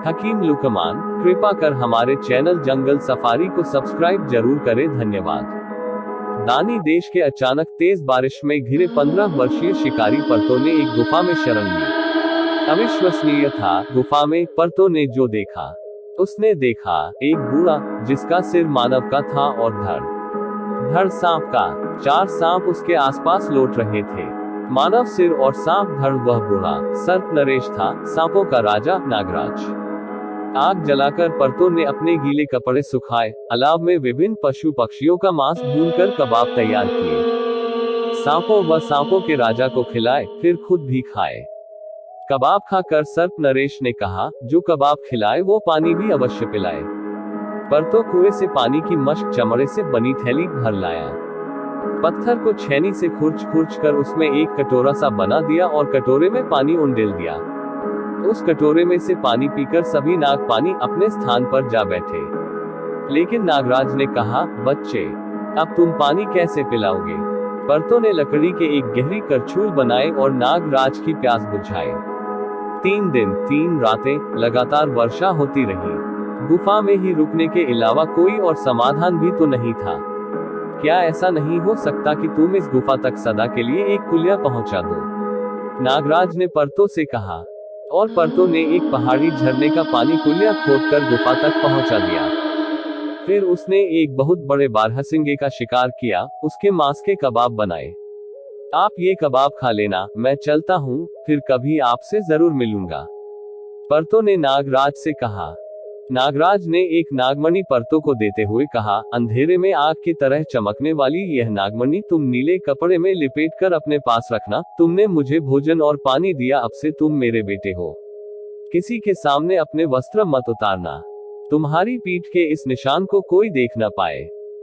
हकीम लुकमान, कृपा कर हमारे चैनल जंगल सफारी को सब्सक्राइब जरूर करें, धन्यवाद। दानी देश के अचानक तेज बारिश में घिरे 15 वर्षीय शिकारी पर्तो ने एक गुफा में शरण ली। अविश्वसनीय था, गुफा में पर्तो ने जो देखा। उसने देखा एक बूढ़ा जिसका सिर मानव का था और धड़ सांप का। 4 सांप उसके आसपास लौट रहे थे। मानव सिर और सांप धड़। वह बूढ़ा सर्प नरेश था, सांपों का राजा नागराज। आग जलाकर पर्तो ने अपने गीले कपड़े सुखाए, अलाव में विभिन्न पशु पक्षियों का मांस भूनकर कबाब तैयार किए। सांपों व सांपों के राजा को खिलाए, फिर खुद भी खाए। कबाब खाकर सर्प नरेश ने कहा, जो कबाब खिलाए वो पानी भी अवश्य पिलाए। पर्तो कुएं से पानी की मश्क चमड़े से बनी थैली भर लाया। पत्थर को छेनी से खुरच कर उसमें एक कटोरा सा बना दिया और कटोरे में पानी उंडेल दिया। उस कटोरे में से पानी पीकर सभी नाग पानी अपने स्थान पर जा बैठे। लेकिन नागराज ने कहा, बच्चे, अब तुम पानी कैसे पिलाओगे? पर्तो ने लकड़ी के एक गहरी करछूल बनाए और नागराज की प्यास बुझाई। 3 दिन 3 रातें लगातार वर्षा होती रही। गुफा में ही रुकने के अलावा कोई और समाधान भी तो नहीं था। क्या ऐसा नहीं हो सकता कि तुम इस गुफा तक सदा के लिए एक कुलिया पहुंचा दो? नागराज ने पर्तो से कहा। और पर्तो ने एक पहाड़ी झरने का पानी कुलिया खोदकर गुफा तक पहुंचा दिया। फिर उसने एक बहुत बड़े बारहसिंगे का शिकार किया, उसके मांस के कबाब बनाए। आप ये कबाब खा लेना, मैं चलता हूँ, फिर कभी आपसे जरूर मिलूंगा, पर्तो ने नागराज से कहा। नागराज ने एक नागमणि पर्तो को देते हुए कहा, अंधेरे में आग की तरह चमकने वाली यह नागमणि तुम नीले कपड़े में लिपेट कर अपने पास रखना। तुमने मुझे भोजन और पानी दिया, अब से तुम मेरे बेटे हो। किसी के सामने अपने वस्त्र मत उतारना। तुम्हारी पीठ के इस निशान को कोई देख न पाए।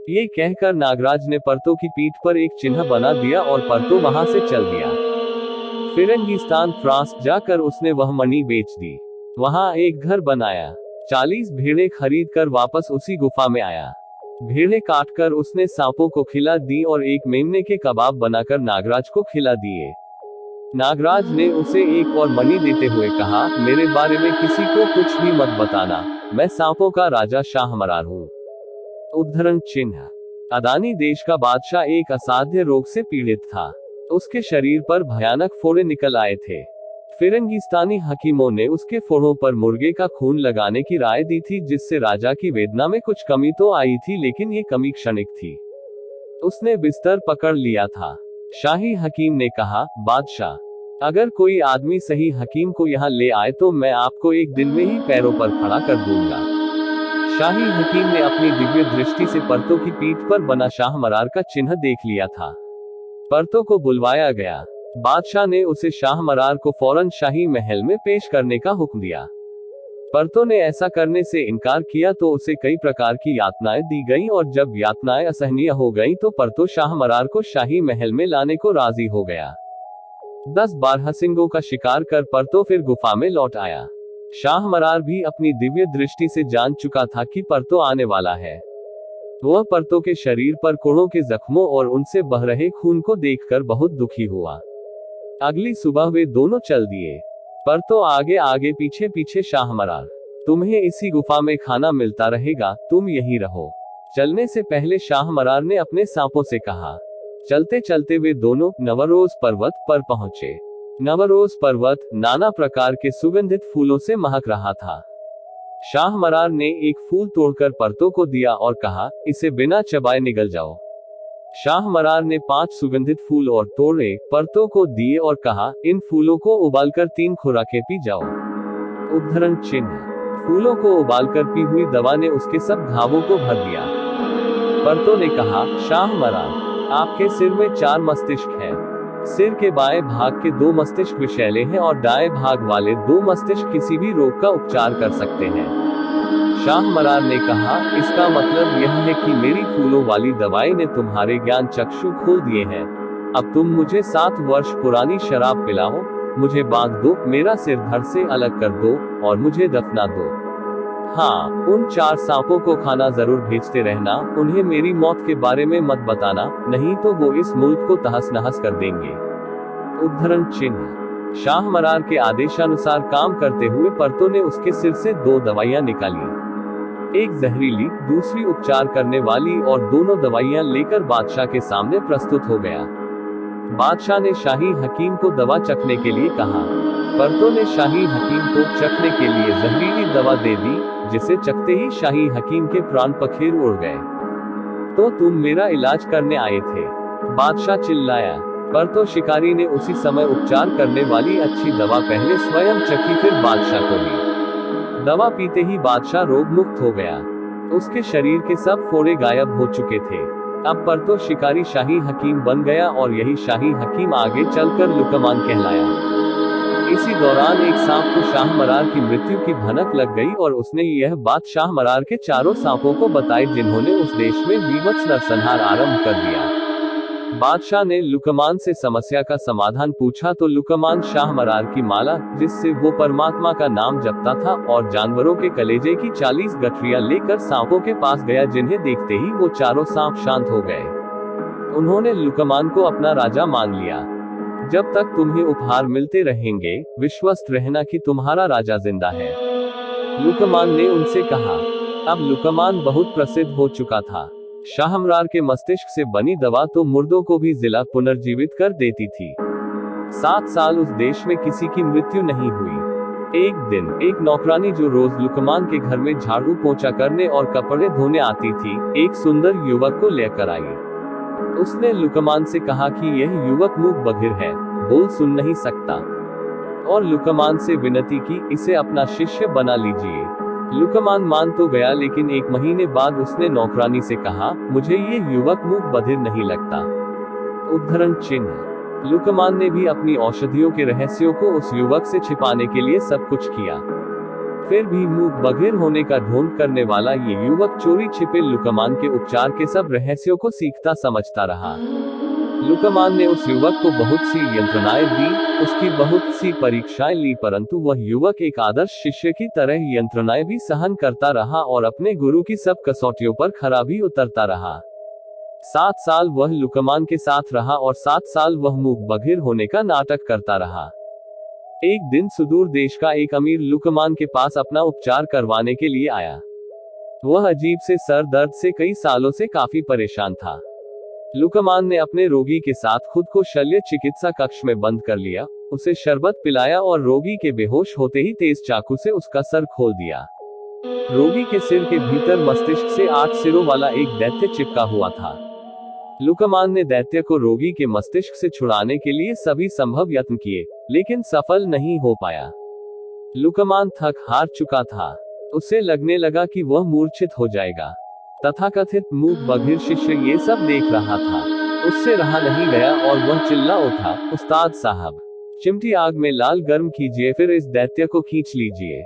ये कहकर नागराज ने पर्तो की पीठ पर एक चिन्ह बना दिया और पर्तो वहां से चल दिया। फिरंगिस्तान फ्रांस जाकर उसने वह मणि बेच दी। वहां एक घर बनाया। 40 भेड़ें खरीद कर वापस उसी गुफा में आया। भेड़ें काटकर उसने सांपों को खिला दी और एक मेमने के कबाब बनाकर नागराज को खिला दिए। नागराज ने उसे एक और मणि देते हुए कहा, मेरे बारे में किसी को कुछ भी मत बताना, मैं सांपों का राजा शाहमरार हूँ। उद्धरण चिन्ह। अदानी देश का बादशाह एक असाध्य रोग से पीड़ित था। उसके शरीर पर भयानक फोड़े निकल आए थे। फिरंगिस्तानी हकीमों ने उसके फोड़ों पर मुर्गे का खून लगाने की राय दी थी, जिससे राजा की वेदना में कुछ कमी तो आई थी, लेकिन ये कमी क्षणिक थी। उसने बिस्तर पकड़ लिया था। शाही हकीम ने कहा, बादशाह, अगर कोई आदमी सही हकीम को यहाँ ले आए तो मैं आपको एक दिन में ही पैरों पर खड़ा कर दूंगा। शाही हकीम ने अपनी दिव्य दृष्टि से पर्तो की पीठ पर बना शाहमरार का चिन्ह देख लिया था। पर्तो को बुलवाया गया। बादशाह ने उसे शाहमरार को फौरन शाही महल में पेश करने का हुक्म दिया। पर्तो ने ऐसा करने से इनकार किया तो उसे कई प्रकार की यातनाएं दी गईं, और जब यातनाएं असहनीय हो गईं तो पर्तो शाहमरार को शाही महल में लाने को राजी हो गया। 10 बारहसिंगों का शिकार कर पर्तो फिर गुफा में लौट आया। शाहमरार भी अपनी दिव्य दृष्टि से जान चुका था कि पर्तो आने वाला है। वह पर्तो के शरीर पर कोड़ों के जख्मों और उनसे बह रहे खून को देखकर बहुत दुखी हुआ। अगली सुबह वे दोनों चल दिए। पर्तो आगे आगे पीछे पीछे शाहमरार। तुम्हें इसी गुफा में खाना मिलता रहेगा, तुम यहीं रहो। चलने से पहले शाहमरार ने अपने सांपों से कहा। चलते चलते वे दोनों नवरोज पर्वत पर पहुंचे। नवरोज पर्वत नाना प्रकार के सुगंधित फूलों से महक रहा था। शाहमरार ने एक फूल तोड़कर पर्तो को दिया और कहा, इसे बिना चबाए निगल जाओ। शाहमरार ने 5 सुगंधित फूल और तोड़े, पर्तो को दिए और कहा, इन फूलों को उबालकर 3 खुराकें पी जाओ। उद्धरण चिन्ह। फूलों को उबालकर पी हुई दवा ने उसके सब घावों को भर दिया। पर्तो ने कहा, शाहमरार, आपके सिर में 4 मस्तिष्क हैं। सिर के बाएं भाग के 2 मस्तिष्क विषैले हैं और दाएं भाग वाले 2 मस्तिष्क किसी भी रोग का उपचार कर सकते हैं। शाहमरार ने कहा, इसका मतलब यह है कि मेरी फूलों वाली दवाई ने तुम्हारे ज्ञान चक्षु खोल दिए हैं। अब तुम मुझे 7 वर्ष पुरानी शराब पिलाओ, मुझे बांध दो, मेरा सिर धड़ से अलग कर दो और मुझे दफना दो। हाँ, उन 4 सांपों को खाना जरूर भेजते रहना, उन्हें मेरी मौत के बारे में मत बताना, नहीं तो वो इस मुल्क को तहस नहस कर देंगे। उद्धरण चिन्ह। शाह मरार के आदेशानुसार काम करते हुए परतों ने उसके सिर से 2 दवाइयां निकाली, एक जहरीली, दूसरी उपचार करने वाली, और दोनों दवाइयां लेकर बादशाह के सामने प्रस्तुत हो गया। बादशाह ने शाही हकीम को दवा चखने के लिए कहा। परतों ने शाही हकीम को चखने के लिए जहरीली दवा दे दी, जिसे चखते ही शाही हकीम के प्राण पखेरु उड़ गए। तो तुम मेरा इलाज करने आए थे, बादशाह चिल्लाया। परतो शिकारी ने उसी समय उपचार करने वाली अच्छी दवा पहले स्वयं चखी, फिर बादशाह को दी। दवा पीते ही बादशाह रोग मुक्त हो गया। उसके शरीर के सब फोड़े गायब हो चुके थे। अब परतो शिकारी शाही हकीम बन गया और यही शाही हकीम आगे चलकर लुकमान कहलाया। इसी दौरान एक सांप को शाह मरार की मृत्यु की भनक लग गई और उसने यह बात शाह मरार के 4 सांपों को बताई, जिन्होंने उस देश में बीभत्स नरसंहार आरंभ कर दिया। बादशाह ने लुकमान से समस्या का समाधान पूछा तो लुकमान शाह मरार की माला, जिससे वो परमात्मा का नाम जपता था, और जानवरों के कलेजे की 40 गठरियां लेकर सांपों के पास गया, जिन्हें देखते ही वो 4 सांप शांत हो गए। उन्होंने लुकमान को अपना राजा मान लिया। जब तक तुम्हें उपहार मिलते रहेंगे, विश्वस्त रहना कि तुम्हारा राजा जिंदा है, लुकमान ने उनसे कहा। अब लुकमान बहुत प्रसिद्ध हो चुका था। शाह मरार के मस्तिष्क से बनी दवा तो मुर्दों को भी जिला पुनर्जीवित कर देती थी। 7 साल उस देश में किसी की मृत्यु नहीं हुई। एक दिन एक नौकरानी जो रोज लुकमान के घर में झाड़ू पोंछा करने और कपड़े धोने आती थी, एक सुंदर युवक को लेकर आई। उसने लुकमान से कहा कि यह युवक मूक बधिर है, बोल सुन नहीं सकता, और लुकमान से विनती की, इसे अपना शिष्य बना लीजिए। लुकमान मान तो गया, लेकिन 1 महीने बाद उसने नौकरानी से कहा, मुझे ये युवक मूक बधिर नहीं लगता। उद्धरण चिन्ह। लुकमान ने भी अपनी औषधियों के रहस्यों को उस युवक से छिपाने के लिए सब कुछ किया। फिर भी मूक बधिर होने का ढोंग करने वाला ये युवक चोरी छिपे लुकमान के उपचार के सब रहस्यों को सीखता समझता रहा। लुकमान ने उस युवक को बहुत सी यंत्रणाएं दी, उसकी बहुत सी परीक्षाएं ली, परंतु वह युवक एक आदर्श शिष्य की तरह यंत्रणाएं भी सहन करता रहा और अपने गुरु की सब कसौटियों पर खरा भी उतरता रहा। 7 साल वह लुकमान के साथ रहा और 7 साल वह मूक बधिर होने का नाटक करता रहा। एक दिन सुदूर देश का एक अमीर लुकमान के पास अपना उपचार करवाने के लिए आया। वह अजीब से सर दर्द से कई सालों से काफी परेशान था। लुकमान ने अपने रोगी के साथ खुद को शल्य चिकित्सा कक्ष में बंद कर लिया, उसे शरबत पिलाया और रोगी के बेहोश होते ही तेज चाकू से उसका सर खोल दिया। रोगी के सिर के भीतर मस्तिष्क से 8 सिरों वाला एक दैत्य चिपका हुआ था। लुकमान ने दैत्य को रोगी के मस्तिष्क से छुड़ाने के लिए सभी संभव यत्न किए, लेकिन सफल नहीं हो पाया। लुकमान थक हार चुका था। उसे लगने लगा कि वह मूर्छित हो जाएगा। तथाकथित मूक बधिर शिष्य ये सब देख रहा था। उससे रहा नहीं गया और वह चिल्ला उठा, उस्ताद साहब, चिमटी आग में लाल गर्म कीजिए, फिर इस दैत्य को खींच लीजिए।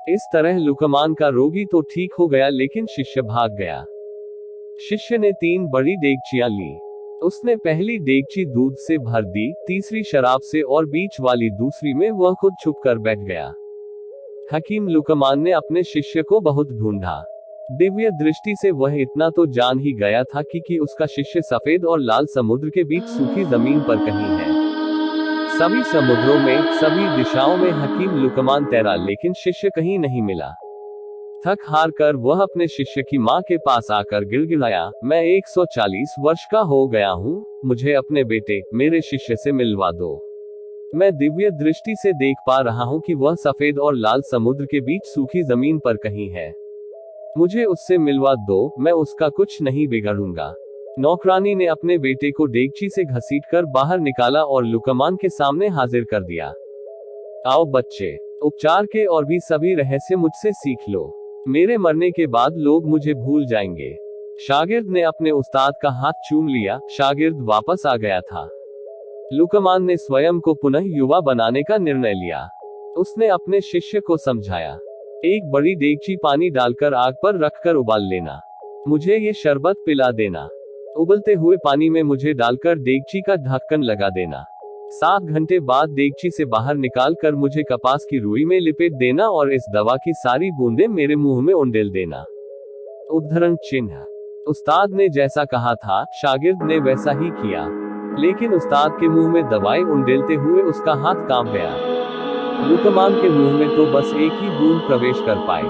इस तरह लुकमान का रोगी तो ठीक हो गया, लेकिन शिष्य भाग गया। शिष्य ने 3 बड़ी देगचियां ली। उसने पहली देगची दूध से भर दी, तीसरी शराब से और बीच वाली दूसरी में वह खुद छुप कर बैठ गया। हकीम लुकमान ने अपने शिष्य को बहुत ढूंढा। दिव्य दृष्टि से वह इतना तो जान ही गया था कि उसका शिष्य सफेद और लाल समुद्र के बीच सूखी जमीन पर कहीं है। सभी समुद्रों में, सभी दिशाओं में हकीम लुकमान तैरा, लेकिन शिष्य कहीं नहीं मिला। थक हार कर वह अपने शिष्य की माँ के पास आकर गिड़गिड़ाया, मैं 140 वर्ष का हो गया हूँ, मुझे अपने बेटे, मेरे शिष्य से मिलवा दो। मैं दिव्य दृष्टि से देख पा रहा हूँ कि वह सफेद और लाल समुद्र के बीच सूखी जमीन पर कहीं है। मुझे उससे मिलवा दो, मैं उसका कुछ नहीं बिगाड़ूंगा। नौकरानी ने अपने बेटे को डेगची से घसीटकर बाहर निकाला और लुकमान के सामने हाजिर कर दिया। आओ बच्चे, उपचार के और भी सभी रहस्य मुझसे सीख लो। मेरे मरने के बाद लोग मुझे भूल जाएंगे। शागिर्द ने अपने उस्ताद का हाथ चूम लिया। शागिर्द वापस आ गया था। लुकमान ने स्वयं को पुनः युवा बनाने का निर्णय लिया। उसने अपने शिष्य को समझाया, एक बड़ी देगची पानी डालकर आग पर रखकर उबाल लेना, मुझे ये शरबत पिला देना, उबलते हुए पानी में मुझे डालकर देगची का ढक्कन लगा देना, 7 घंटे बाद देगची से बाहर निकाल कर मुझे कपास की रुई में लिपेट देना और इस दवा की सारी बूंदें मेरे मुंह में उंडेल देना। उद्धरण चिन्ह। उस्ताद ने जैसा कहा था, शागिर्द ने वैसा ही किया। लेकिन उस्ताद के मुंह में दवाई उंडेलते हुए उसका हाथ कांप गया। लुकमान के मुंह में तो बस एक ही बूंद प्रवेश कर पाई।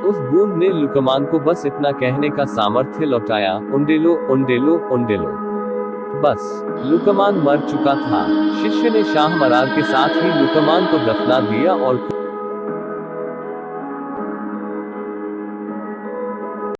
उस बूंद ने लुकमान को बस इतना कहने का सामर्थ्य लौटाया, उंडेलो उंडेलो उंडेलो। बस लुकमान मर चुका था। शिष्य ने शाह मरार के साथ ही लुकमान को दफना दिया और